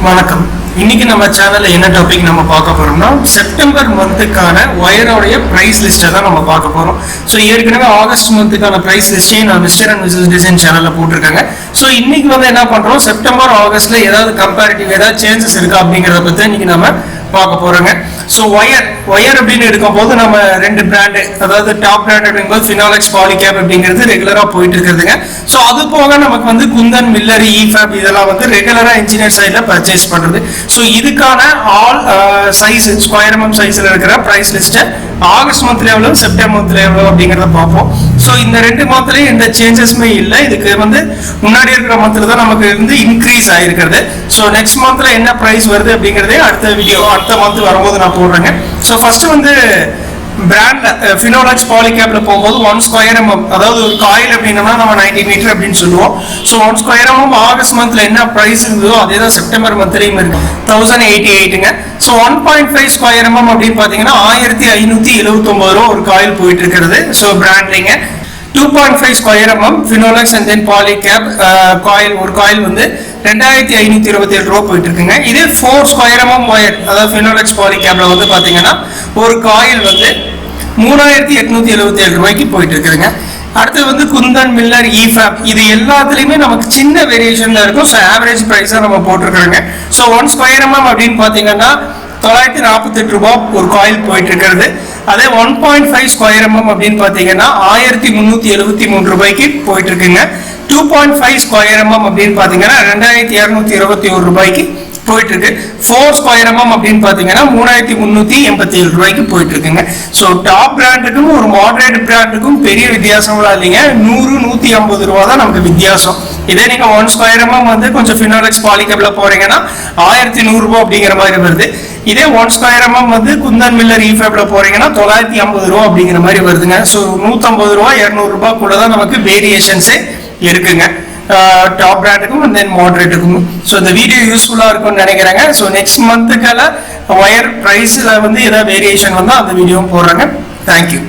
வணக்கம். இன்னைக்கு நம்ம சேனல்ல என்ன டாபிக் நம்ம பார்க்க போறோம்னா செப்டம்பர் மந்த்துக்கான ஒயரோடைய பிரைஸ் லிஸ்ட்டை தான் நம்ம பார்க்க போறோம். ஸோ ஏற்கனவே ஆகஸ்ட் மந்த்துக்கான பிரைஸ் லிஸ்ட்டையும் நான் மிஸ்டர் அண்ட் மிஸ்ஸஸ் டிசைன் சேனல்ல போட்டிருக்காங்க. ஸோ இன்னைக்கு வந்து என்ன பண்றோம், செப்டம்பர் ஆகஸ்ட்ல ஏதாவது கம்பேரிட்டிவ் ஏதாவது சேஞ்சஸ் இருக்கா அப்படிங்கிறத பத்தி இன்னைக்கு நம்ம பார்க்க போறோங்க. ஸோ ஒயர் அப்படின்னு எடுக்கும்போது நம்ம ரெண்டு பிராண்டு, அதாவது டாப் பிராண்ட் அப்படிங்கும்போது Finolex, Polycab அப்படிங்கிறது ரெகுலரா போயிட்டு இருக்கிறதுங்க. ஸோ அது போக நமக்கு வந்து குந்தன், மில்லர், EFab இதெல்லாம் வந்து ரெகுலரா இன்ஜினியர் சைட்ல பர்ச்சேஸ் பண்றது. ஸோ இதுக்கான ஆல் சைஸ் ஸ்கொயர் mm சைஸ்ல இருக்கிற பிரைஸ் லிஸ்ட் ஆகஸ்ட் மந்த்ல எவ்வளவு, செப்டம்பர் மந்த்ல எவ்வளவு அப்படிங்கறத பார்ப்போம். ஸோ இந்த ரெண்டு மந்த்லயும் எந்த சேஞ்சஸுமே இல்லை. இதுக்கு வந்து முன்னாடி இருக்கிற மந்த்ல தான் நமக்கு வந்து இன்க்ரீஸ் ஆயிருக்கிறது. ஸோ நெக்ஸ்ட் மந்த்ல என்ன பிரைஸ் வருது அப்படிங்கறதே அடுத்த மந்த் வரும்போது நான் போடுறேங்க. ஸோ ஃபர்ஸ்ட் வந்து பிராண்ட் Finolex, Polycabல போகும்போது 1 ஸ்கொயர் mm, அதாவது ஒரு காயில் அப்படின்னா நம்ம 90 மீட்டர் அப்படின்னு சொல்லுவோம். ஸோ 1 ஸ்கொயர் mm ஆகஸ்ட் மந்த்ல என்ன பிரைஸ் இருந்ததோ அதே தான் செப்டம்பர் மந்த்லயும் இருக்கு, 1088ங்க. ஸோ 1.5 ஸ்கொயர் mm அப்படின்னு பாத்தீங்கன்னா 1579 ரூபா ஒரு காயில் போயிட்டு இருக்கிறது. ஸோ பிராண்ட்லிங்க 2.5 square mm Finolex and then Polycab coil, ஒரு காயில் வந்து 2527 ரூபா போயிட்டு இருக்குங்க. இதே 4 ஸ்கொயர் mm ஒயர், அதாவது Finolex, Polycabல வந்து பாத்தீங்கன்னா ஒரு காயில் வந்து 3877 ரூபாய்க்கு போயிட்டு இருக்குதுங்க. அடுத்து வந்து குந்தன், மில்லர், EFab இது எல்லாத்துலயுமே நமக்கு சின்ன வேரியேஷன் தான் இருக்கும். ஸோ ஆவரேஜ் பிரைஸா நம்ம போட்டிருக்காங்க. ஸோ 1 ஸ்கொயர் mm அப்படின்னு பாத்தீங்கன்னா 948 ரூபாய் ஒரு காயில் போயிட்டு இருக்கிறது. அதே 1.5 ஸ்கொயர் mm அப்படின்னு பாத்தீங்கன்னா 1373 ரூபாய்க்கு போயிட்டு இருக்குங்க. 2.5 ஸ்கொயர் mm அப்படின்னு பாத்தீங்கன்னா 2221 ரூபாய்க்கு போயிட்டு இருக்கு. 4 ஸ்கொயர் mm அப்படின்னு பாத்தீங்கன்னா 3387 ரூபாய்க்கு போயிட்டு இருக்குங்க. ஸோ டாப் பிராண்டுக்கும் ஒரு மாடரேட் பிராண்டுக்கும் பெரிய வித்தியாசம்லாம் இல்லைங்க. 100-150 ரூபா தான் நமக்கு வித்தியாசம். இதே நீங்க 1 ஸ்கொயர் mm வந்து கொஞ்சம் Finolex, Polycabல போறீங்கன்னா 1100 ரூபாய் அப்படிங்கிற மாதிரி வருது. இதே 1 ஸ்கொயர் mm வந்து குந்தன், மில்லர், EFabல போறீங்கன்னா 950 ரூபா அப்படிங்கிற மாதிரி வருதுங்க. ஸோ 150 ரூபாய் 200 ரூபாய் கூட தான் நமக்கு வேரியேஷன்ஸே இருக்குங்க டாப் பிராண்டுக்கும் அண்ட் தென் மாடரேட்டுக்கும். ஸோ இந்த வீடியோ யூஸ்ஃபுல்லா இருக்கும்னு நினைக்கிறேங்க. ஸோ நெக்ஸ்ட் மந்த்துக்கான ஒயர் பிரைஸ்ல வந்து ஏதாவது வேரியேஷன் வந்தா அந்த வீடியோவும் போடுறாங்க. தேங்க்யூ.